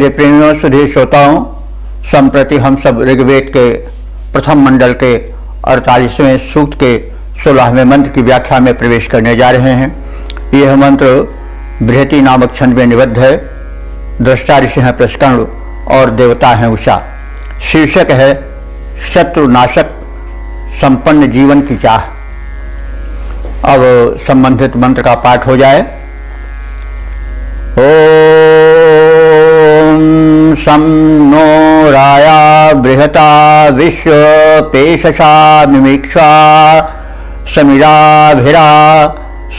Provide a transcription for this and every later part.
वेद प्रेमियों, सुधीर श्रोताओं, संप्रति हम सब ऋग्वेद के प्रथम मंडल के 48वें सूक्त के 16वें मंत्र की व्याख्या में प्रवेश करने जा रहे हैं। यह मंत्र बृहति नामक छंद में निबद्ध है। दृष्टा ऋषि हैं प्रस्कर्ण और देवता हैं उषा। शीर्षक है शत्रुनाशक संपन्न जीवन की चाह। अब संबंधित मंत्र का पाठ हो जाए। ओम सं नो राया बृहता विश्व पेशसा मिमिक्षा समिराभिरा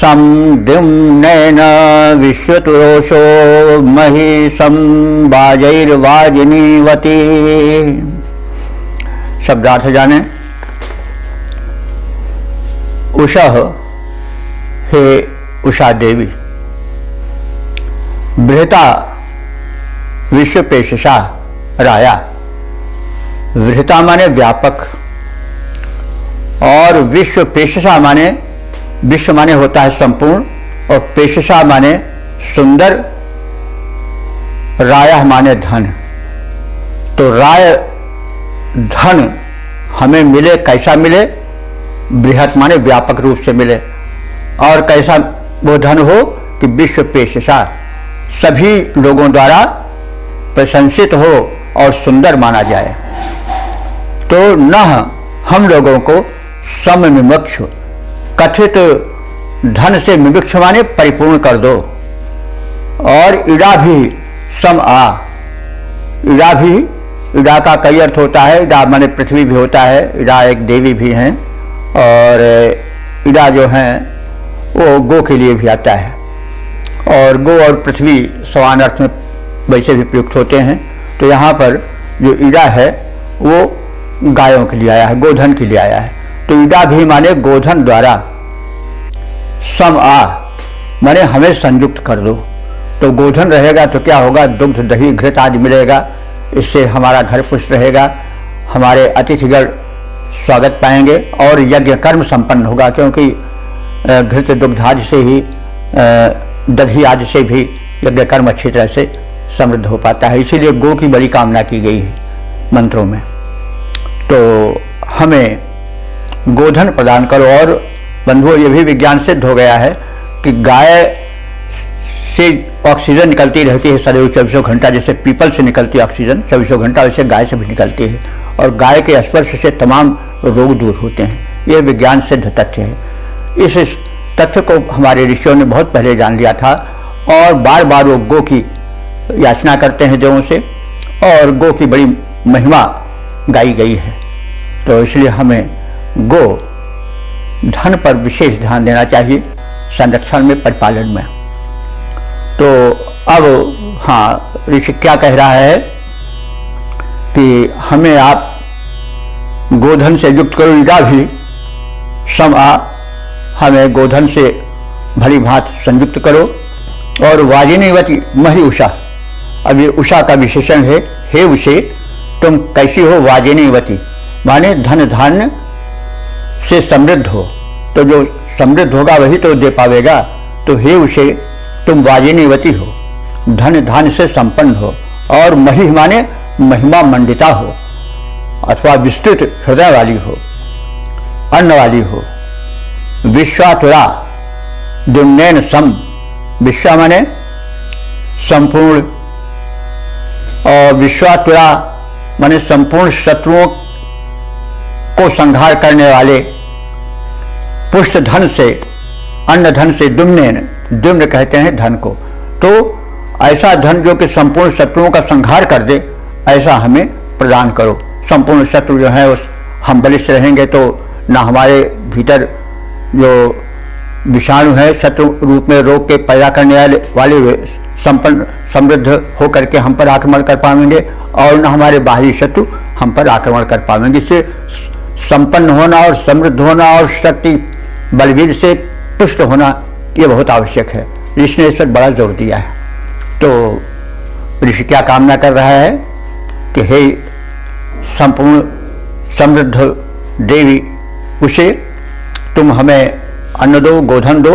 सं द्युम्नेन विश्वतुरोषो मही संवाजैर्वाजिनीवती। शब्दार्थ जाने। उषा हे उषा देवी, बृहता विश्व पेशसा राया। बृहता माने व्यापक और विश्व पेशसा माने विश्व माने होता है संपूर्ण और पेशसा माने सुंदर, राया माने धन। तो राय धन हमें मिले, कैसा मिले? बृहत माने व्यापक रूप से मिले। और कैसा वो धन हो कि विश्व पेशसा, सभी लोगों द्वारा प्रशंसित हो और सुंदर माना जाए। तो न हम लोगों को सममिमुक्ष, कथित धन से मिमुक्ष माने परिपूर्ण कर दो। और इड़ा भी सम आ। इड़ा भी, इड़ा का कई अर्थ होता है। इड़ा माने पृथ्वी भी होता है। इड़ा एक देवी भी हैं। और इड़ा जो हैं वो गो के लिए भी आता है। और गो और पृथ्वी समान अर्थ में वैसे भी प्रयुक्त होते हैं। तो यहाँ पर जो इड़ा है वो गायों के लिए आया है, गोधन के लिए आया है। तो इड़ा भी माने गोधन द्वारा, सम आ माने हमें संयुक्त कर दो। तो गोधन रहेगा तो क्या होगा? दुग्ध, दही, घृत आदि मिलेगा। इससे हमारा घर पुष्ट रहेगा, हमारे अतिथिगण स्वागत पाएंगे और यज्ञ कर्म संपन्न होगा। क्योंकि घृत, दुग्ध आदि से ही, दही आदि से भी यज्ञ कर्म अच्छी तरह से समृद्ध हो पाता है। इसीलिए गो की बड़ी कामना की गई है मंत्रों में। तो हमें गोधन प्रदान करो। और बंधुओं, ये भी विज्ञान सिद्ध हो गया है कि गाय से ऑक्सीजन निकलती रहती है सदैव 24 घंटा। जैसे पीपल से निकलती है ऑक्सीजन 24 घंटा, वैसे गाय से भी निकलती है। और गाय के स्पर्श से तमाम रोग दूर होते हैं। ये विज्ञान सिद्ध तथ्य है। इस तथ्य को हमारे ऋषियों ने बहुत पहले जान लिया था और बार बार वो गो की याचना करते हैं देवों से। और गो की बड़ी महिमा गाई गई है। तो इसलिए हमें गो धन पर विशेष ध्यान देना चाहिए, संरक्षण में, परिपालन में। तो अब हाँ, ऋषि क्या कह रहा है कि हमें आप गोधन से युक्त करो। इड़ा भी सम आ, हमें गोधन से भली भांत संयुक्त करो। और वाजिनीवती मही उषा। अब ये उषा का विशेषण है। हे उषे, तुम कैसी हो? वाजिनीवती माने धन धान्य से समृद्ध हो। तो जो समृद्ध होगा वही तो दे पावेगा। तो हे उषे, तुम वाजिनीवती हो, धन धान्य से संपन्न हो। और मही माने महिमा मंडिता हो अथवा विस्तृत हृदय वाली हो, अन्न वाली हो। विश्वातुरा दुम्नेन सम। विश्वा माने संपूर्ण और विश्वातुरा माने संपूर्ण शत्रुओं को संहार करने वाले। पुष्ट धन से, अन्न धन से, दुम्नेन, दुम्न कहते हैं धन को। तो ऐसा धन जो कि संपूर्ण शत्रुओं का संहार कर दे, ऐसा हमें प्रदान करो। संपूर्ण शत्रु जो है उस हम बलिष्ठ रहेंगे तो ना हमारे भीतर जो विषाणु है शत्रु रूप में रोग के पैदा करने वाले संपन्न समृद्ध होकर के हम पर आक्रमण कर पाएंगे और न हमारे बाहरी शत्रु हम पर आक्रमण कर पाएंगे। इससे संपन्न होना और समृद्ध होना और शक्ति बलवीर से पुष्ट होना ये बहुत आवश्यक है। ऋषि ने इस पर बड़ा जोर दिया है। तो ऋषि क्या कामना कर रहा है कि हे संपूर्ण समृद्ध देवी उषे, तुम हमें अन्न दो, गोधन दो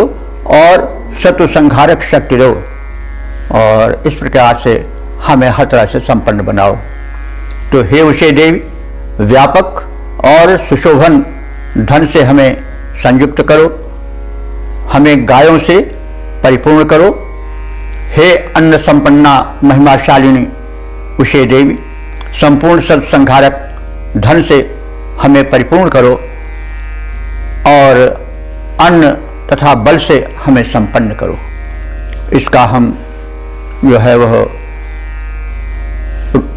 और शत्रु संहारक शक्ति दो। और इस प्रकार से हमें हर तरह से संपन्न बनाओ। तो हे उषे देवी, व्यापक और सुशोभन धन से हमें संयुक्त करो, हमें गायों से परिपूर्ण करो। हे अन्न संपन्ना महिमाशालिनी उषे देवी, संपूर्ण सत्संहारक धन से हमें परिपूर्ण करो और अन्न तथा बल से हमें संपन्न करो। इसका हम जो है वह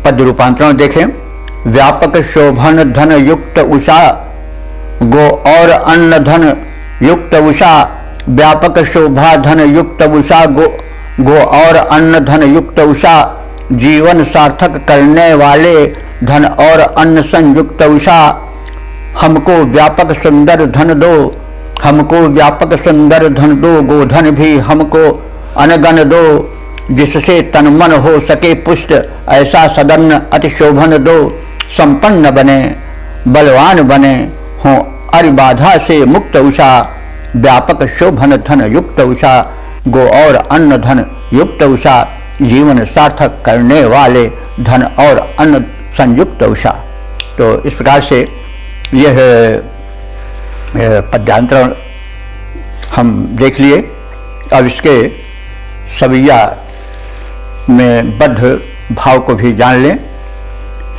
पद रूपांतरण देखें। व्यापक शोभन धन युक्त उषा गो और अन्न धन युक्त उषा, व्यापक शोभा धन युक्त उषा गो और अन्न धन युक्त उषा, जीवन सार्थक करने वाले धन और अन्न संयुक्त उषा। हमको व्यापक सुंदर धन दो, हमको व्यापक सुंदर धन दो, गोधन भी हमको अनगन दो, जिससे तन मन हो सके पुष्ट, ऐसा सदन अति शोभन दो। संपन्न बने, बलवान बने, हो अरिबाधा से मुक्त उषा, व्यापक शोभन धन युक्त उषा गो और अन्न धन युक्त उषा, जीवन सार्थक करने वाले धन और अन्न संयुक्त उषा। तो इस प्रकार से यह पद्यांतरण हम देख लिए। अब इसके सविया में बद्ध भाव को भी जान लें।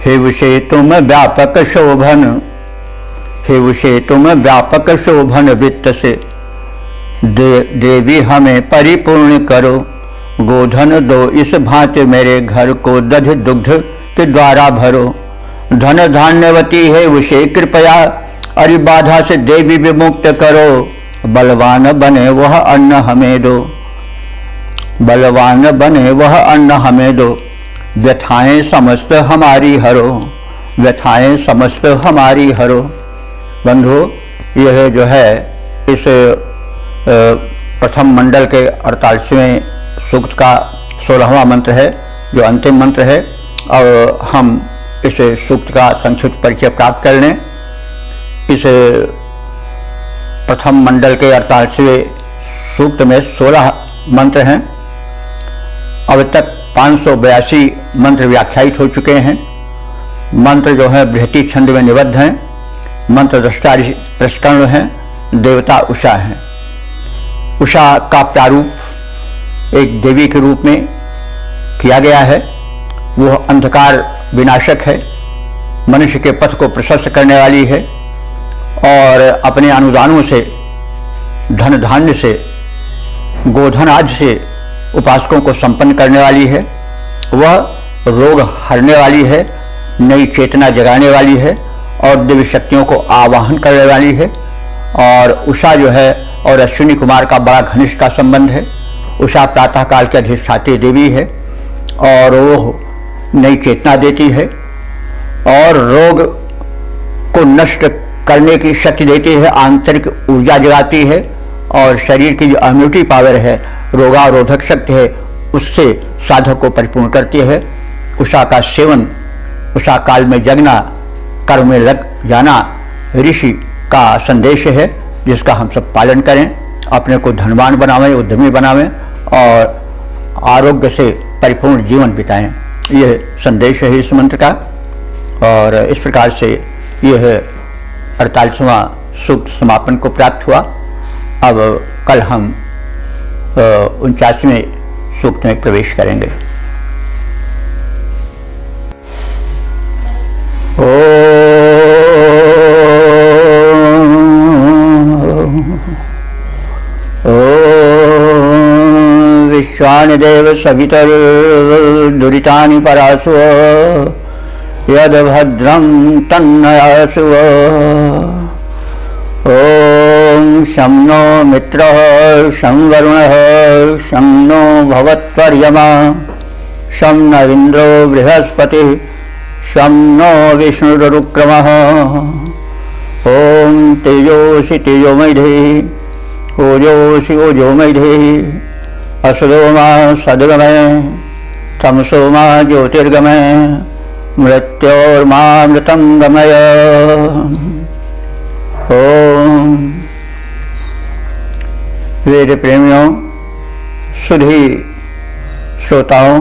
हे उषे तुम व्यापक शोभन, हे उषे तुम व्यापक शोभन वित्त से देवी हमें परिपूर्ण करो। गोधन दो इस भांति मेरे घर को दध दुग्ध के द्वारा भरो। धन धान्यवती है उषे कृपया, अरिबाधा से देवी विमुक्त करो। बलवान बने वह अन्न हमें दो, बलवान बने वह अन्न हमें दो। व्यथाएं समस्त हमारी हरो, व्यथाएं समस्त हमारी हरो। बंधु, यह जो है इस प्रथम मंडल के 48वें सूक्त का 16वां मंत्र है, जो अंतिम मंत्र है। और हम इस सूक्त का संक्षिप्त परिचय प्राप्त कर लें। इस प्रथम मंडल के 48वें सूक्त में 16 मंत्र हैं। अब तक 582 मंत्र व्याख्यायित हो चुके हैं। मंत्र जो है बृहति छंद में निबद्ध हैं। मंत्र दृष्टा प्रस्करण हैं, देवता उषा हैं। उषा का प्रारूप एक देवी के रूप में किया गया है। वह अंधकार विनाशक है, मनुष्य के पथ को प्रशस्त करने वाली है और अपने अनुदानों से, धन धान्य से, गोधन आदि से उपासकों को संपन्न करने वाली है। वह रोग हरने वाली है, नई चेतना जगाने वाली है और दिव्य शक्तियों को आवाहन करने वाली है। और उषा जो है और अश्विनी कुमार का बड़ा घनिष्ठ का संबंध है। उषा प्रातः काल की अधिष्ठात्री देवी है और वो नई चेतना देती है और रोग को नष्ट करने की शक्ति देती है, आंतरिक ऊर्जा जगाती है और शरीर की जो इम्यूनिटी पावर है, रोगारोधक शक्ति है, उससे साधक को परिपूर्ण करती है। उषा का सेवन, उषा काल में जगना, कर्म में लग जाना ऋषि का संदेश है, जिसका हम सब पालन करें, अपने को धनवान बनावें, उद्यमी बनावें और आरोग्य से परिपूर्ण जीवन बिताएं। यह संदेश है इस मंत्र का। और इस प्रकार से यह 48वां सूक्त समापन को प्राप्त हुआ। अब कल हम 49वें सूक्त में प्रवेश करेंगे। विश्वानिदेव सवितर्दुरितानि परासु यद भद्रं तन्नयासु। ओम शं नो मित्रः शं वरुणः शं नो भवत्वर्यमा शं न इन्द्रो बृहस्पतिः शं नो विष्णुरुक्रमः। ओम तेजोसि तेजोमयधे ओजोसि ओजोमयधे असुदोमा सद्गमय तमसोमा ज्योतिर्गमय मृत्योर्मामृतं गमय। ओम वेद प्रेमियों, सुधी श्रोताओं,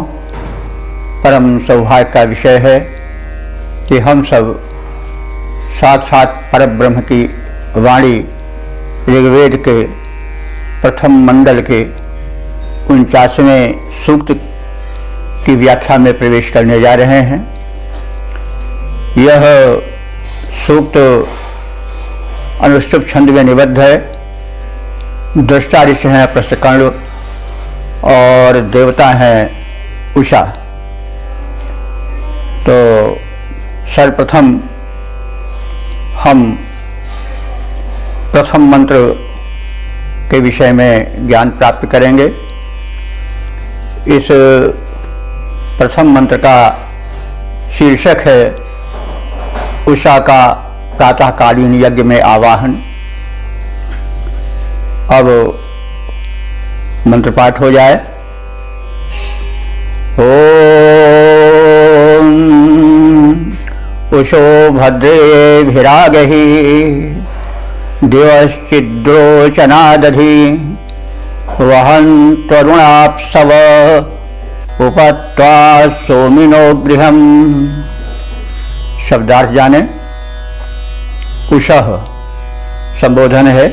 परम सौभाग्य का विषय है कि हम सब साक्षात परब्रह्म की वाणी ऋग्वेद के प्रथम मंडल के 49वें सूक्त की व्याख्या में प्रवेश करने जा रहे हैं। यह सूक्त अनुष्टुप छंद में निबद्ध है। दृष्टा ऋषि हैं प्रस्थकर्ण और देवता हैं उषा। तो सर्वप्रथम हम प्रथम मंत्र के विषय में ज्ञान प्राप्त करेंगे। इस प्रथम मंत्र का शीर्षक है उषा का प्रातःकालीन यज्ञ में आवाहन। अब मंत्र पाठ हो जाए। ओम उषो भद्रेभिरागहि दिवश्चिद्रोचनादधि वहन्त्वरुणाप्सव उपत्वा सोमिनो गृहम्। शब्दार्थ जाने। उषः संबोधन है,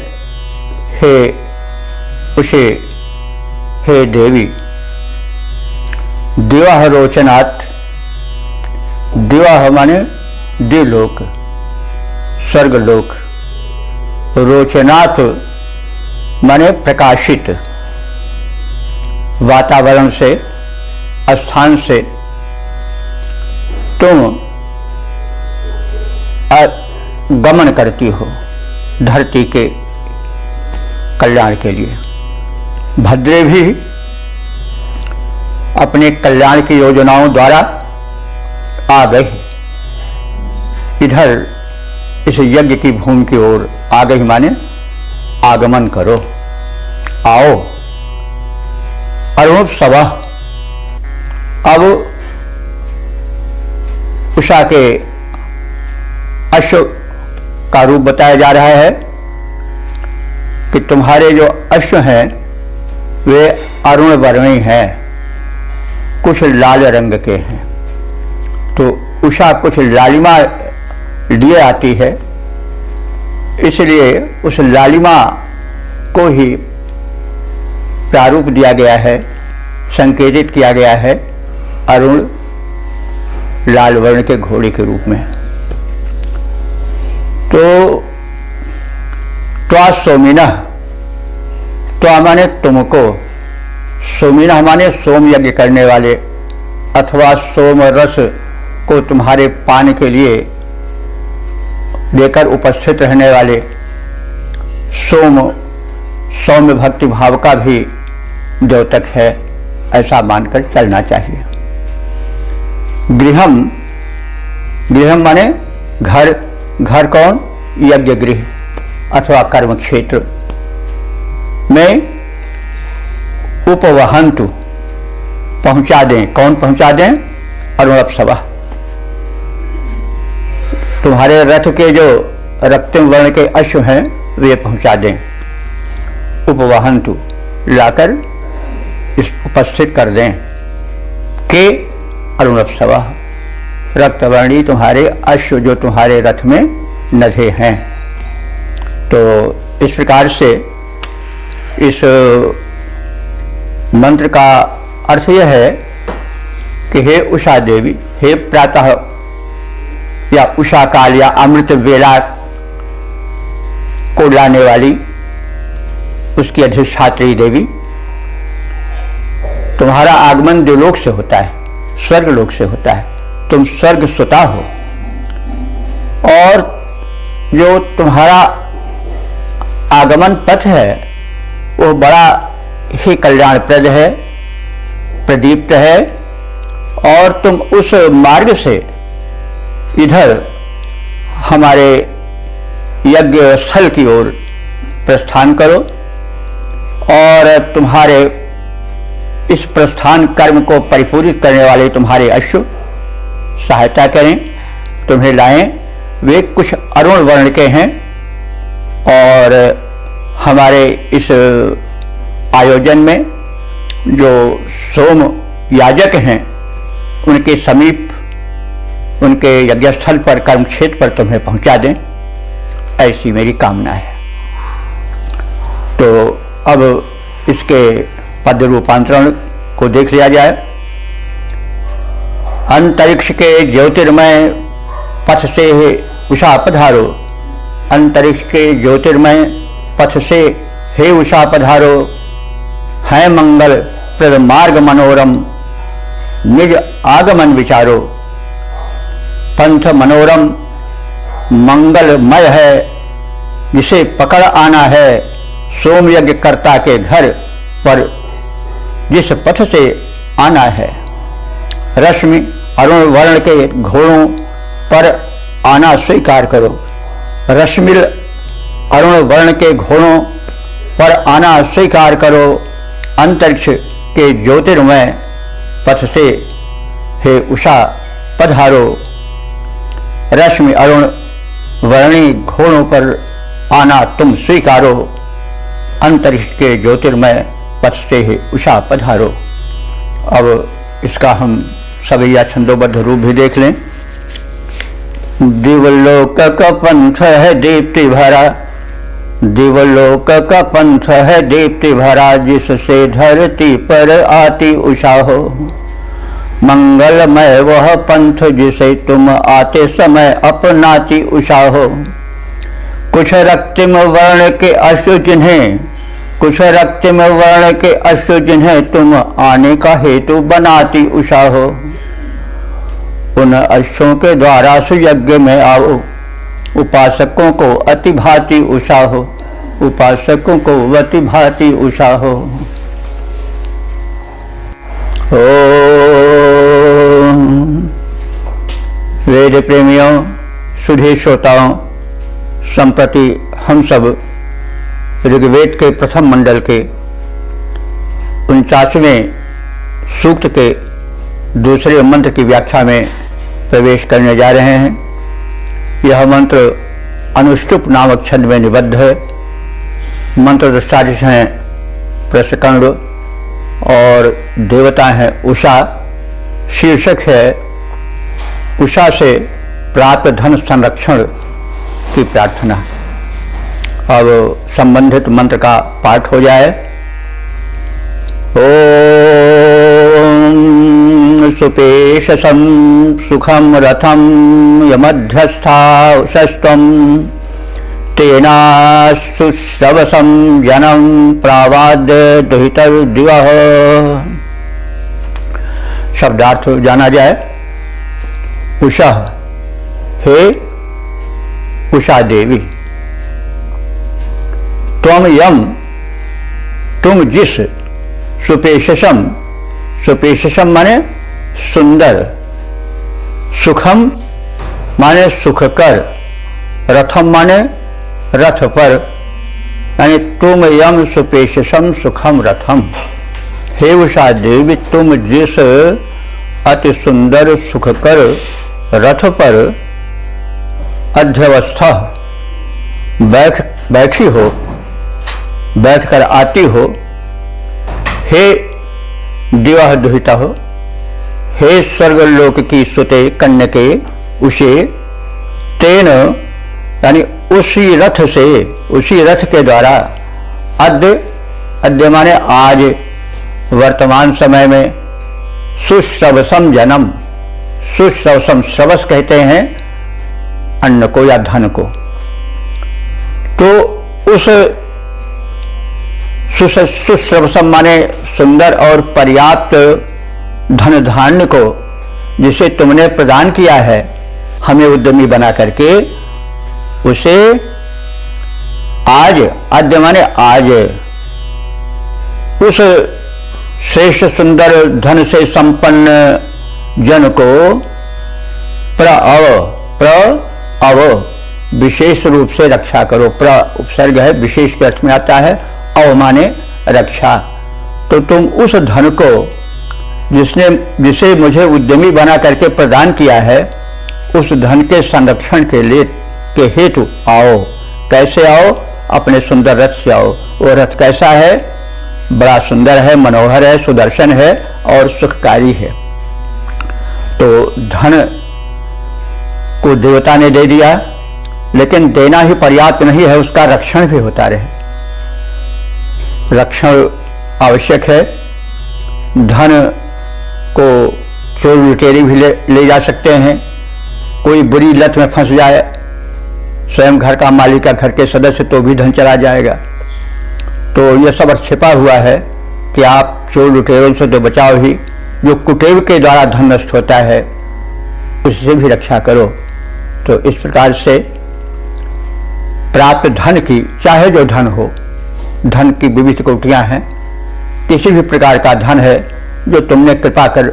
हे उषे, हे देवी। दिवह रोचनात्, दिवह माने दिवलोक, स्वर्गलोक। रोचनात् माने प्रकाशित, वातावरण से, स्थान से तुम गमन करती हो धरती के कल्याण के लिए। भद्रे भी अपने कल्याण की योजनाओं द्वारा आ गई। इधर इस यज्ञ की भूमि की ओर आ गई माने आगमन करो, आओ। अरुण सभा। अब उषा के अश्व का रूप बताया जा रहा है कि तुम्हारे जो अश्व हैं वे अरुण वर्णी हैं, कुछ लाल रंग के हैं। तो उषा कुछ लालिमा लिए आती है, इसलिए उस लालिमा को ही प्रारूप दिया गया है, संकेतित किया गया है अरुण लाल वर्ण के घोड़े के रूप में। तो त्वा सोमिनः, त्वा माने तुमको, सोमिनः माने सोम यज्ञ करने वाले अथवा सोम रस को तुम्हारे पान के लिए लेकर उपस्थित रहने वाले। सोम सौम्य भक्ति भाव का भी द्योतक है, ऐसा मानकर चलना चाहिए। गृहम, गृहम माने घर। घर कौन? यज्ञ गृह अथवा कर्म क्षेत्र में। उपवहंतु पहुंचा दें। कौन पहुंचा दें? अरुणप्सवा। तुम्हारे रथ के जो रक्तम वर्ण के अश्व हैं वे पहुंचा दें। उपवहंतु लाकर इस उपस्थित कर दें के अरुणप्सवा, रक्तवर्णी तुम्हारे अश्व जो तुम्हारे रथ में नधे हैं। तो इस प्रकार से इस मंत्र का अर्थ यह है कि हे उषा देवी, हे प्रातः या उषा काल या अमृत वेला को लाने वाली उसकी अधिष्ठात्री देवी, तुम्हारा आगमन देवलोक से होता है, स्वर्ग लोक से होता है। तुम स्वर्ग सुता हो और जो तुम्हारा आगमन पथ है वो बड़ा ही कल्याणप्रद है, प्रदीप्त है। और तुम उस मार्ग से इधर हमारे यज्ञ स्थल की ओर प्रस्थान करो और तुम्हारे इस प्रस्थान कर्म को परिपूरित करने वाले तुम्हारे अश्व सहायता करें, तुम्हें लाएं। वे कुछ अरुण वर्ण के हैं और हमारे इस आयोजन में जो सोम याजक हैं उनके समीप, उनके यज्ञस्थल पर, कर्म क्षेत्र पर तुम्हें पहुंचा दें, ऐसी मेरी कामना है। तो अब इसके पद रूपांतरण को देख लिया जाए। अंतरिक्ष के ज्योतिर्मय पथ से उषा पधारो, अंतरिक्ष के ज्योतिर्मय पथ से हे उषा पधारो, है मंगल प्रद मार्ग मनोरम, निज आगमन विचारो। पंथ मनोरम मंगलमय है, जिसे पकड़ आना है, सोम यज्ञ कर्ता के घर पर जिस पथ से आना है। रश्मि अरुण वर्ण के घोड़ों पर आना स्वीकार करो, रश्मिल अरुण वर्ण के घोड़ों पर आना स्वीकार करो। अंतरिक्ष के ज्योतिर्मय पथ से हे उषा पधारो, रश्मि अरुण वर्णी घोड़ों पर आना तुम स्वीकारो। अंतरिक्ष के ज्योतिर्मय पथ से हे उषा पधारो। अब इसका हम सवैया छंदोबद्ध रूप भी देख लें। दिवलोक का पंथ है दीप्ति भरा, दिवलोक का पंथ है दीप्ति भरा, जिससे धरती पर आती उषा हो। मंगलमय वह पंथ जिसे तुम आते समय अपनाती उषा हो। कुछ रक्तिम वर्ण के अश्रु जिन्हें, कुछ रक्तिम वर्ण के अश्रु जिन्हें तुम आने का हेतु बनाती उषा हो। उन अश्रों के द्वारा सुयज्ञ में आओ, उपासकों को अति भांति उषा हो, उपासकों को अति भांति उषा हो। ओम वेद प्रेमियों, सुधी श्रोताओं, संप्रति हम सब ऋग्वेद के प्रथम मंडल के 49वें सूक्त के दूसरे मंत्र की व्याख्या में प्रवेश करने जा रहे हैं। यह मंत्र अनुष्टुप नामक छंद में निबद्ध है। मंत्र दृष्टादृश हैं प्रसकंड और देवता हैं उषा। शीर्षक है उषा से प्राप्त धन संरक्षण की प्रार्थना। अब संबंधित मंत्र का पाठ हो जाए। ओम सुपेशसं सुखम रथम यमध्यस्था उषस्त्वं, तेना सुश्रवसं जनम प्रावाद्य दुहितर्दिवः। शब्दार्थ जाना जाए। उषा, हे उषा देवी, त्वम यम, तुम जिस, सुपेशसम, सुपेशसम माने सुंदर, सुखम माने सुखकर, रथम माने रथ पर, यानी तुम यम सुपेशसम सुखम रथम। हे उषा देवी, तुम जिस अति सुंदर सुखकर रथ पर अध्यवस्था बैठी हो, बैठकर आती हो। हे दिवह दुहिता हो, हे स्वर्गलोक की सुते कन्यके उसे, तेन यानी उसी रथ से, उसी रथ के द्वारा, अद्य, अद्य माने आज, वर्तमान समय में, सुश्रवसम जनम, सुश्रवसम श्रवस कहते हैं अन्न को या धन को। तो उस सुश्रवसम माने सुंदर और पर्याप्त धन धान्य को जिसे तुमने प्रदान किया है हमें उद्यमी बना करके, उसे आज, आद्य माने आज, उस श्रेष्ठ सुंदर धन से संपन्न जन को प्र विशेष रूप से रक्षा करो। प्र उपसर्ग है, विशेष के अर्थ में आता है, अव माने रक्षा। तो तुम उस धन को जिसे मुझे उद्यमी बना करके प्रदान किया है, उस धन के संरक्षण के लिए के हेतु आओ। कैसे आओ? अपने सुंदर रथ से आओ। वो रथ कैसा है? बड़ा सुंदर है, मनोहर है, सुदर्शन है और सुखकारी है। तो धन को देवता ने दे दिया, लेकिन देना ही पर्याप्त नहीं है, उसका रक्षण भी होता रहे। रक्षण आवश्यक है। धन को चोर लुटेरे भी ले जा सकते हैं। कोई बुरी लत में फंस जाए, स्वयं घर का मालिक या घर के सदस्य, तो भी धन चला जाएगा। तो यह सब छिपा हुआ है कि आप चोर लुटेरों से तो बचाओ ही, जो कुटेव के द्वारा धन नष्ट होता है उससे भी रक्षा करो। तो इस प्रकार से प्राप्त धन की, चाहे जो धन हो, धन की विविध कोटियां हैं, किसी भी प्रकार का धन है जो तुमने कृपा कर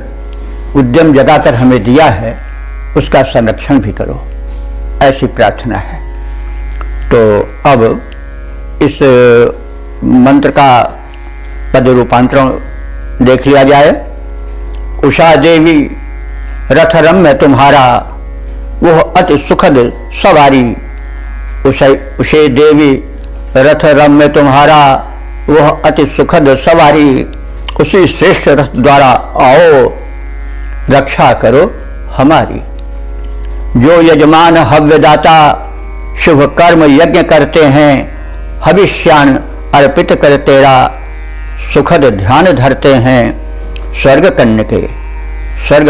उद्यम जगाकर हमें दिया है, उसका संरक्षण भी करो, ऐसी प्रार्थना है। तो अब इस मंत्र का पद रूपांतरण देख लिया जाए। उषा देवी रथ रम्य तुम्हारा, वह अति सुखद सवारी। उषे देवी रथ रम्य तुम्हारा, वह अति सुखद सवारी। उसी श्रेष्ठ रथ द्वारा आओ, रक्षा करो हमारी। जो यजमान हव्यदाता शुभ कर्म यज्ञ करते हैं, हविष्यान अर्पित कर तेरा सुखद ध्यान धरते हैं। स्वर्ग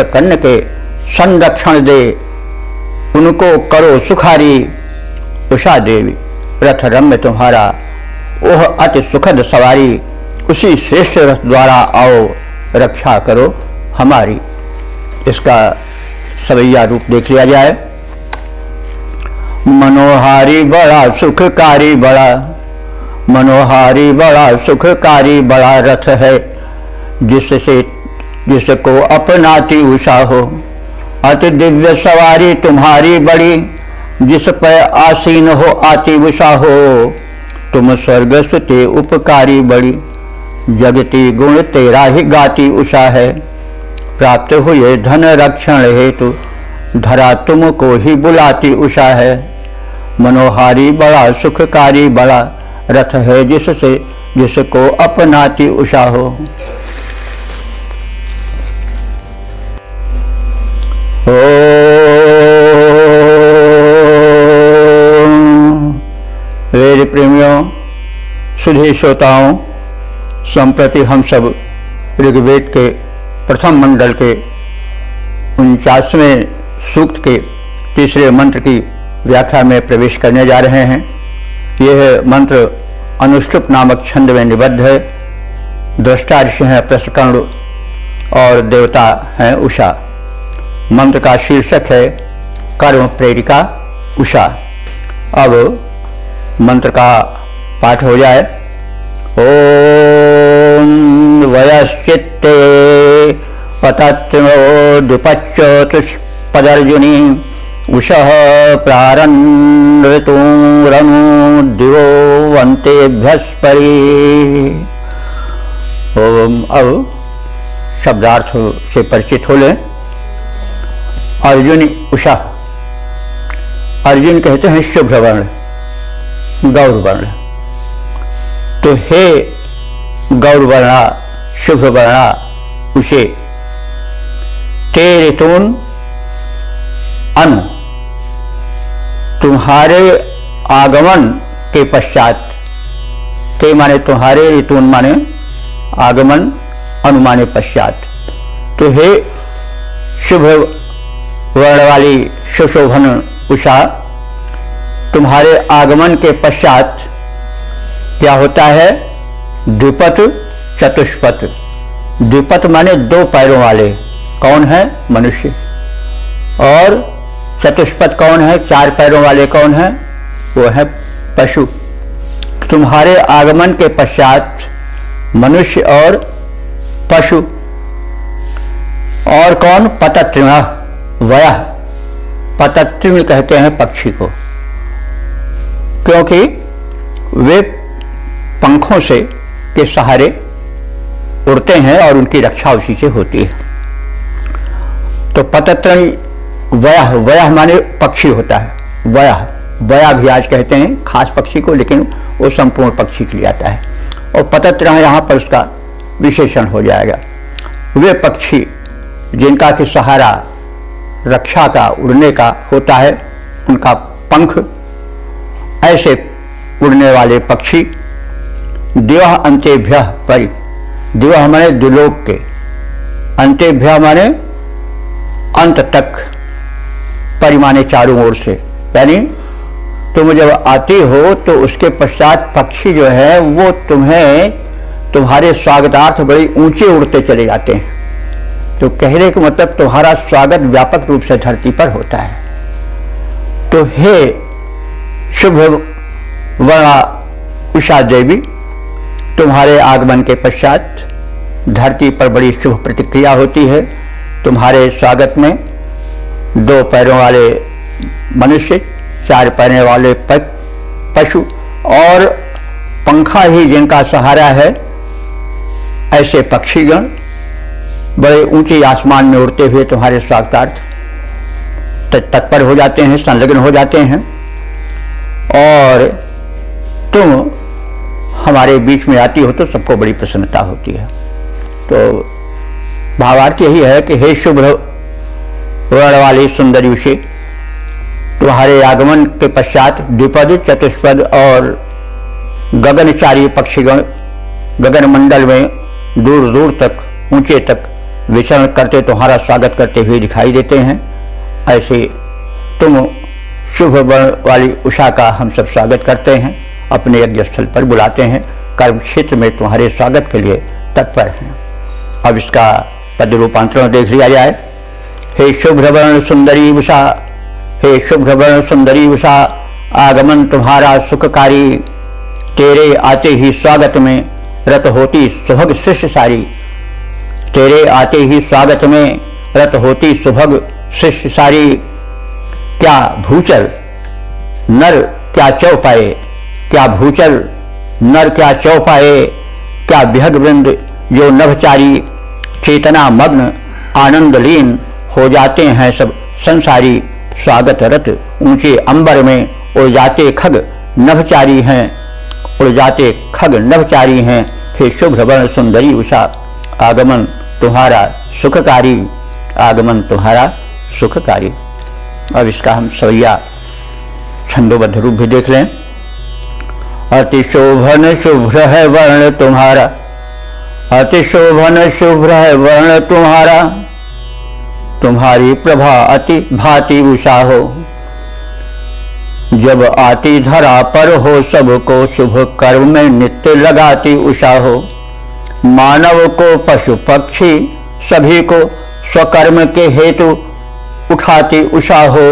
कन्या के संरक्षण दे, उनको करो सुखारी। उषा देवी रथ रम्य तुम्हारा, वह अति सुखद सवारी। उसी श्रेष्ठ रथ द्वारा आओ, रक्षा करो हमारी। इसका सवैया रूप देख लिया जाए। मनोहारी बड़ा सुखकारी बड़ा, मनोहारी बड़ा सुखकारी बड़ा रथ है, जिसको अपनाती उषा हो। अति दिव्य सवारी तुम्हारी बड़ी, जिस पर आसीन हो आती उषा हो। तुम स्वर्ग सुते उपकारी बड़ी, जगती गुण तेरा ही गाती उषा है। प्राप्त हुए धन रक्षण हेतु, धरा तुमको ही बुलाती उषा है। मनोहारी बड़ा सुखकारी बड़ा रथ है, जिसको अपनाती उषा हो। वेद प्रेमियों, सुधी श्रोताओं, संप्रति हम सब ऋग्वेद के प्रथम मंडल के 49वें सूक्त के तीसरे मंत्र की व्याख्या में प्रवेश करने जा रहे हैं। यह मंत्र अनुष्टुप नामक छंद में निबद्ध है। दृष्टा ऋषि हैं प्रसकर्ण और देवता हैं उषा। मंत्र का शीर्षक है कर्म प्रेरिका उषा। अब मंत्र का पाठ हो जाए। ओम वयश्चित्ते पतत्रोदुपच्चतुष्पदर्जुनी उषः प्रारन्नृतु रनु दिवो वन्तेभ्यस्परि। ओम अब शब्दार्थ से परिचित हो लें। अर्जुनी उषा, अर्जुन कहते हैं शुभ्र वर्ण, गौर वर्ण। तो हे गौर वर्णा, शुभ वर्णा उषे, ते ऋतून अनु, तुम्हारे आगमन के पश्चात, ते माने तुम्हारे, ऋतून माने आगमन, अनु माने पश्चात। तो हे शुभ वर्ण वाली सुशोभन उषा, तुम्हारे आगमन के पश्चात क्या होता है? द्विपद चतुष्पद। द्विपद माने दो पैरों वाले, कौन है? मनुष्य। और चतुष्पद कौन है? चार पैरों वाले कौन है? वो है पशु। तुम्हारे आगमन के पश्चात मनुष्य और पशु, और कौन? पतत्रिणा वयः। पतत्रिण कहते हैं पक्षी को, क्योंकि वे पंखों से के सहारे उड़ते हैं और उनकी रक्षा उसी से होती है। तो पतत्रिण वयः, वयः माने पक्षी होता है। वयः, वयाभियाज कहते हैं खास पक्षी को, लेकिन वो संपूर्ण पक्षी के लिए आता है। और पतत्रिण यहाँ पर उसका विशेषण हो जाएगा। वे पक्षी जिनका कि सहारा रक्षा का, उड़ने का होता है उनका पंख। ऐसे उड़ने वाले पक्षी दिवह अंतेभ्य परि, दिवह माने दुलोक के, अंतेभ्य माने अंत तक, परि माने चारों ओर से। यानी तुम जब आती हो तो उसके पश्चात पक्षी जो है वो तुम्हें, तुम्हारे स्वागतार्थ बड़ी ऊंचे उड़ते चले जाते हैं। तो कहने का मतलब तुम्हारा स्वागत व्यापक रूप से धरती पर होता है। तो हे शुभ वर्णा उषा देवी, तुम्हारे आगमन के पश्चात धरती पर बड़ी शुभ प्रतिक्रिया होती है। तुम्हारे स्वागत में 2 पैरों वाले मनुष्य, 4 पैरों वाले पशु और पंखा ही जिनका सहारा है, ऐसे पक्षीगण बड़े ऊंचे आसमान में उड़ते हुए तुम्हारे स्वागतार्थ तत्पर हो जाते हैं, संलग्न हो जाते हैं। और तुम हमारे बीच में आती हो तो सबको बड़ी प्रसन्नता होती है। तो भावार्थ यही है कि हे शुभ वर्ण वाली सुंदरी उषे, तुम्हारे आगमन के पश्चात द्विपद, चतुष्पद और गगनचारी पक्षीगण गगन मंडल में दूर दूर तक, ऊंचे तक विचरण करते तुम्हारा स्वागत करते हुए दिखाई देते हैं। ऐसे तुम शुभ वर्ण वाली उषा का हम सब स्वागत करते हैं, अपने यज्ञ स्थल पर बुलाते हैं, कर्म क्षेत्र में तुम्हारे स्वागत के लिए तत्पर हैं। अब इसका पद रूपांतरण देख लिया जाए। हे शुभ्रवर्ण सुंदरी उषा, हे शुभ्रवर्ण सुंदरी उषा, आगमन तुम्हारा सुखकारी, तेरे आते ही स्वागत में रत होती सुभग सृष्टि सारी, तेरे आते ही स्वागत में रत होती सुभग सृष्टि सारी। क्या भूचर नर क्या चौपाए, क्या भूचर नर क्या चौपाए, क्या विहग वृंद जो नभचारी, चेतना मग्न आनंद लीन हो जाते हैं सब संसारी। स्वागत रत ऊंचे अंबर में उड़ जाते खग नभचारी हैं, उड़ जाते खग नभचारी हैं। हे शुभ्रवर्ण सुंदरी उषा, आगमन तुम्हारा सुखकारी, आगमन तुम्हारा सुखकारी। अब इसका हम सवैया छंदोबद्ध रूप भी देख लें। अति शोभन शुभ्र है वर्ण तुम्हारा, अति शोभन शुभ्र है वर्ण तुम्हारा, तुम्हारी प्रभा अति भांति उषा हो। जब आती धरा पर हो सबको शुभ कर्म में नित्य लगाती उषा हो। मानव को पशु पक्षी सभी को स्वकर्म के हेतु उठाती उषा हो।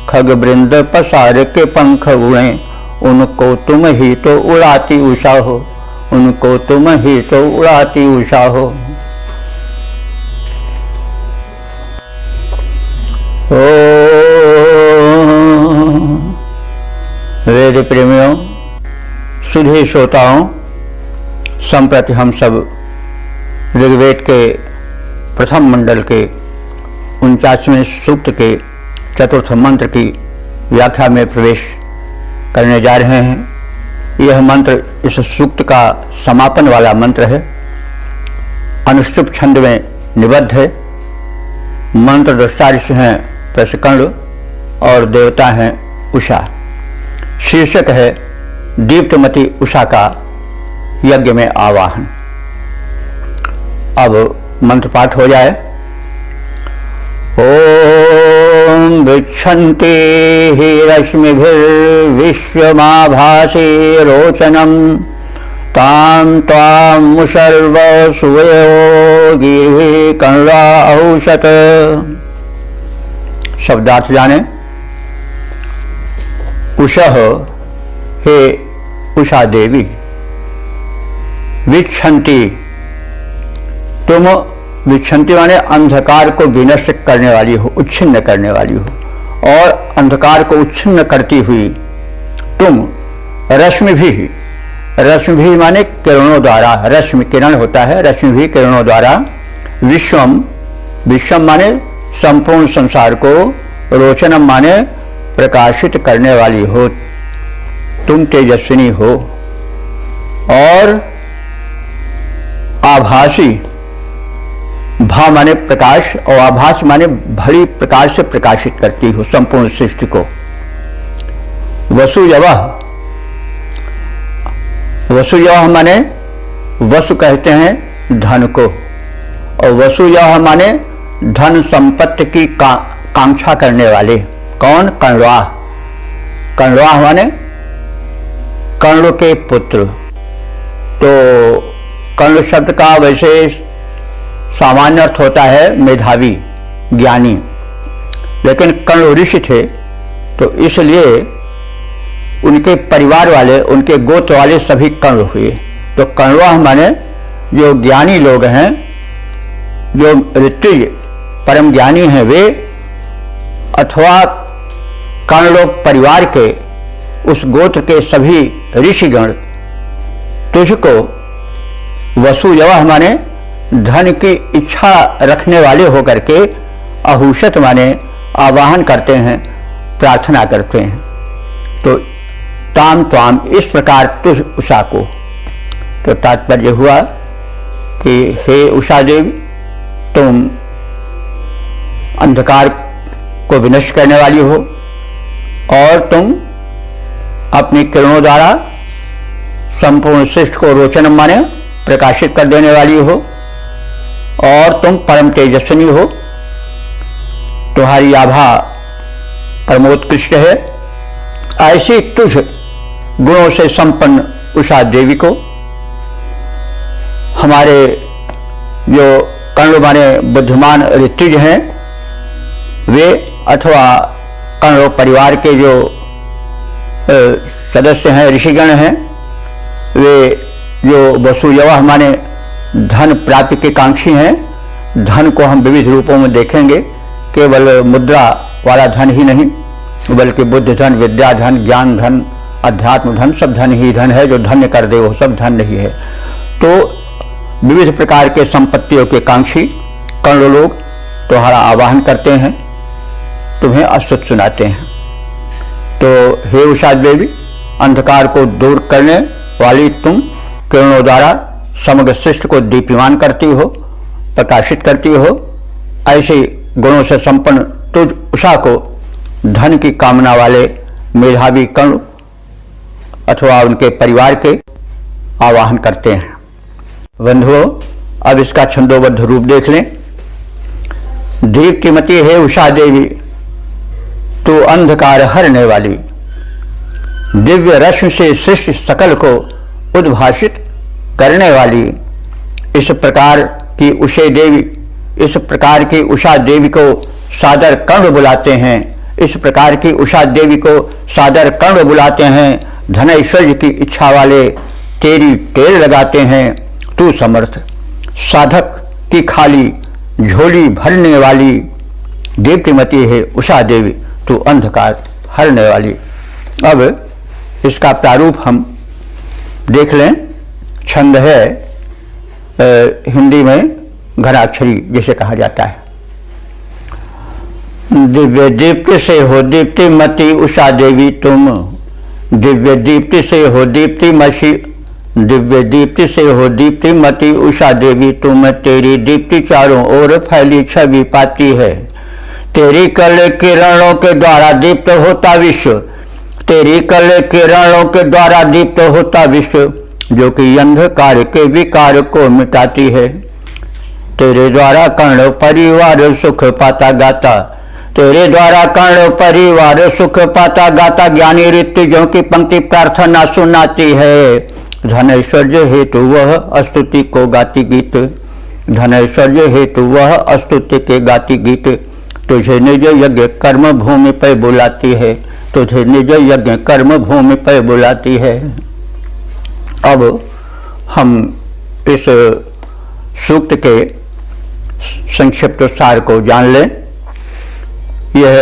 खग वृंद पसार के पंख उड़े, उनको तुम ही तो उड़ाती उषा हो, उनको तुम ही तो उड़ाती उषा हो। ओ वेद प्रेमियों, सुधी श्रोताओं, संप्रति हम सब ऋग्वेद के प्रथम मंडल के 49वें सूक्त के चतुर्थ मंत्र की व्याख्या में प्रवेश करने जा रहे हैं। यह मंत्र इस सूक्त का समापन वाला मंत्र है, अनुष्टुप छंद में निबद्ध है। मंत्र दृष्टा ऋषि हैं प्रशकर्ण और देवता हैं उषा। शीर्षक है दीप्तमती उषा का यज्ञ में आवाहन। अब मंत्र पाठ हो जाए। ओम विच्छन्ति हि रश्मिभिर्विश्वमाभासि रोचनम, तां त्वां मुशर्व सुवयो गिरिः कण्वाहुषत्। शब्दार्थ जाने। उषः, हे उषा देवी, विच्छन्ति, तुम विच्छन्ति माने अंधकार को विनष्ट करने वाली हो, उच्छिन्न करने वाली हो, और अंधकार को उच्छिन्न करती हुई तुम रश्मि भी, रश्मि भी माने किरणों द्वारा, रश्मि किरण होता है, रश्मि भी किरणों द्वारा, विश्वम, विश्वम माने संपूर्ण संसार को, रोचनम माने प्रकाशित करने वाली हो, तुम तेजस्विनी हो, और आभासी भा माने प्रकाश और आभास माने भली प्रकाश से प्रकाशित करती हो संपूर्ण सृष्टि को। वसुयवः, वसुयवः माने वसु कहते हैं धन को, और वसुयवः माने धन संपत्ति की कांक्षा करने वाले। कौन? कर्णवाह। कर्णवाह माने कर्ण के पुत्र। तो कर्ण शब्द का वैसे सामान्य अर्थ होता है मेधावी, ज्ञानी, लेकिन कर्ण ऋषि थे तो इसलिए उनके परिवार वाले, उनके गोत्र वाले सभी कर्ण हुए। तो कर्णवाह माने जो ज्ञानी लोग हैं, जो ऋत्विज परम ज्ञानी हैं वे, अथवा कर्ण लोग परिवार के उस गोत्र के सभी ऋषिगण तुझको वसुयवः माने धन की इच्छा रखने वाले होकर के अहुषत माने आवाहन करते हैं, प्रार्थना करते हैं। तो ताम त्वाम इस प्रकार तुझ उषा को। तो तात्पर्य हुआ कि हे उषा देवी, तुम अंधकार को विनष्ट करने वाली हो और तुम अपनी किरणों द्वारा संपूर्ण सृष्टि को रोचन माने प्रकाशित कर देने वाली हो, और तुम परम तेजस्विनी हो। तुम्हारी आभा परमोत्कृष्ट है। ऐसी तुझ गुणों से संपन्न उषा देवी को हमारे जो कर्ण माने बुद्धिमान ऋत्विज हैं वे, अथवा कर्ण परिवार के जो सदस्य हैं, ऋषिगण हैं, वे जो वसुयवः माने धन प्राप्ति के कांक्षी हैं। धन को हम विविध रूपों में देखेंगे, केवल मुद्रा वाला धन ही नहीं, बल्कि बुद्ध धन, विद्या धन, ज्ञान धन, अध्यात्म धन, सब धन ही धन है। जो धन्य कर दे वो सब धन नहीं है। तो विविध प्रकार के संपत्तियों के कांक्षी कर्ण लोग तुम्हारा आवाहन करते हैं, तुम्हें अस्तुत सुनाते हैं। तो हे उषा देवी, अंधकार को दूर करने वाली तुम किरणों द्वारा समग्र सृष्टि को दीप्यमान करती हो, प्रकाशित करती हो। ऐसे गुणों से संपन्न तुझ उषा को धन की कामना वाले मेधावी कर्ण अथवा उनके परिवार के आवाहन करते हैं। बंधुओं, अब इसका छंदोबद्ध रूप देख लें। दीप्तिमती है उषा देवी, तो अंधकार हरने वाली, दिव्य रश्मि से सृष्टि सकल को उद्भाषित करने वाली। इस प्रकार की उषा देवी, इस प्रकार की उषा देवी को सादर कर्ण बुलाते हैं। इस प्रकार की उषा देवी को सादर कर्ण बुलाते हैं। धन ऐश्वर्य की इच्छा वाले तेरी टेर लगाते हैं। तू समर्थ साधक की खाली झोली भरने वाली दीप्तिमती है उषा देवी, तू अंधकार हरने वाली। अब इसका प्रारूप हम देख लें। छंद है हिंदी में घनाक्षरी जिसे कहा जाता है। दिव्य दीप्ति से हो दीप्तिमती उषा देवी तुम, दिव्य दीप्ति से हो दीप्तिमती, दिव्य दीप्ति से हो दीप्तिमती उषा देवी तुम। तेरी दीप्ति चारों ओर फैली छवि पाती है। तेरी कल किरणों के द्वारा दीप्त होता विश्व, तेरी कल किरणों के द्वारा दीप्त होता विश्व, जो कि अंधकार के विकार को मिटाती है। तेरे द्वारा कर्ण परिवार सुख पाता गाता, तेरे द्वारा कर्ण परिवार सुख पाता गाता, ज्ञानी ऋत्विजों की पंक्ति प्रार्थना सुनाती है। धन ऐश्वर्य हेतु वह स्तुति को गाती गीत, धन ऐश्वर्य हेतु वह स्तुति के गाती गीत। तुझे निज यज्ञ कर्म भूमि पर बुलाती है, तुझे निज यज्ञ कर्म भूमि पर बुलाती है। अब हम इस सूक्त के संक्षिप्त सार को जान लें। यह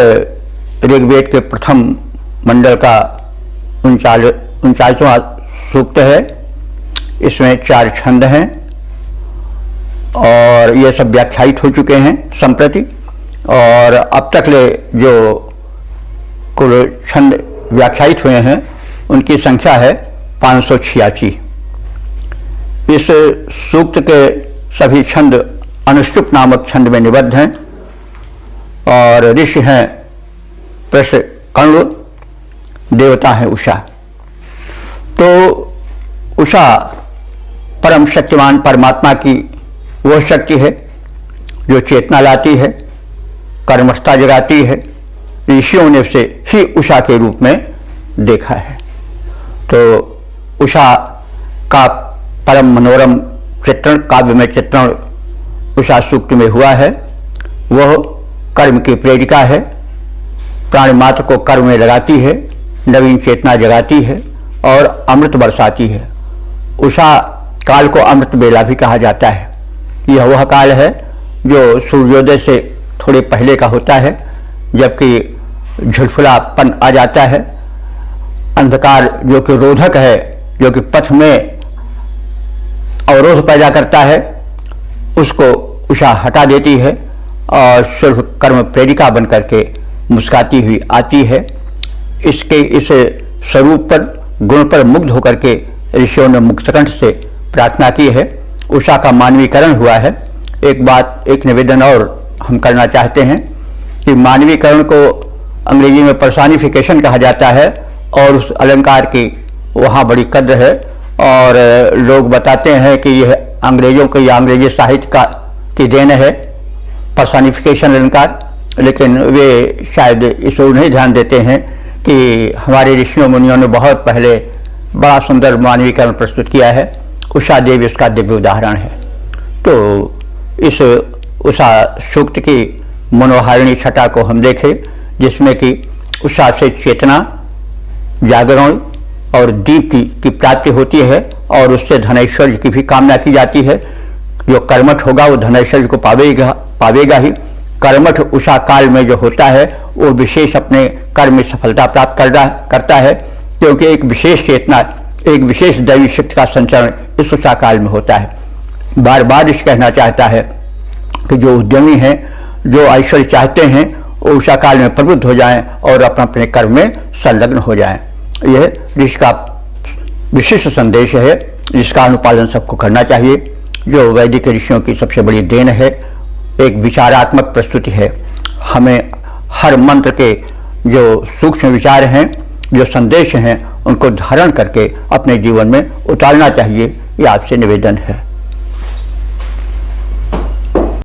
ऋग्वेद के प्रथम मंडल का 39वां सूक्त है। इसमें 4 छंद हैं और ये सब व्याख्यायित हो चुके हैं संप्रति, और अब तक ले जो कुल छंद व्याख्यायित हुए हैं उनकी संख्या है 586। इस सूक्त के सभी छंद अनुष्टुप नामक छंद में निबद्ध हैं और ऋषि हैं प्रश्नकर्ण, देवता है उषा। तो उषा परम शक्तिमान परमात्मा की वह शक्ति है जो चेतना लाती है, कर्मस्था जगाती है। ऋषियों ने उसे ही उषा के रूप में देखा है। तो उषा का परम मनोरम चित्रण, काव्य में चित्रण उषा सूक्त में हुआ है। वह कर्म की प्रेरिका है, प्राणी मात्र को कर्म में लगाती है, नवीन चेतना जगाती है और अमृत बरसाती है। उषा काल को अमृत बेला भी कहा जाता है। यह वह काल है जो सूर्योदय से थोड़े पहले का होता है, जबकि झुलफुलापन आ जाता है। अंधकार जो कि रोधक है, जो कि पथ में अवरोध पैदा करता है, उसको उषा हटा देती है और शुभ कर्म प्रेरिका बन करके मुस्काती हुई आती है। इसके इस स्वरूप पर, गुण पर मुग्ध होकर के ऋषियों ने मुक्तकंठ से प्रार्थना की है। उषा का मानवीकरण हुआ है। एक बात, एक निवेदन और हम करना चाहते हैं कि मानवीकरण को अंग्रेजी में पर्सोनिफिकेशन कहा जाता है और उस अलंकार की वहाँ बड़ी कद्र है। और लोग बताते हैं कि यह अंग्रेजों के या अंग्रेजी साहित्य की देन है पर्सोनिफिकेशन अलंकार, लेकिन वे शायद इस ओर नहीं ध्यान देते हैं कि हमारे ऋषियों मुनियों ने बहुत पहले बड़ा सुंदर मानवीकरण प्रस्तुत किया है। उषा देवी उसका दिव्य उदाहरण है। तो इस उषा सूक्त की मनोहारिणी छटा को हम देखें, जिसमें कि उषा से चेतना, जागरण और दीप्ति की प्राप्ति होती है और उससे धनैश्वर्य की भी कामना की जाती है। जो कर्मठ होगा वो धनैश्वर्य को पावेगा ही। कर्मठ उषा काल में जो होता है वो विशेष अपने कर्म में सफलता प्राप्त करता है, क्योंकि एक विशेष चेतना, एक विशेष दैवी शक्ति का संचरण इस उषा काल में होता है। बार बार इस कहना चाहता है कि जो उद्यमी हैं, जो ऐश्वर्य चाहते हैं, वो उषा काल में प्रवृत्त हो जाएं और अपने कर्म में संलग्न हो जाएं। यह ऋषि का विशिष्ट संदेश है, जिसका अनुपालन सबको करना चाहिए, जो वैदिक ऋषियों की सबसे बड़ी देन है। एक विचारात्मक प्रस्तुति है। हमें हर मंत्र के जो सूक्ष्म विचार हैं, जो संदेश हैं, उनको धारण करके अपने जीवन में उतारना चाहिए। ये आपसे निवेदन है।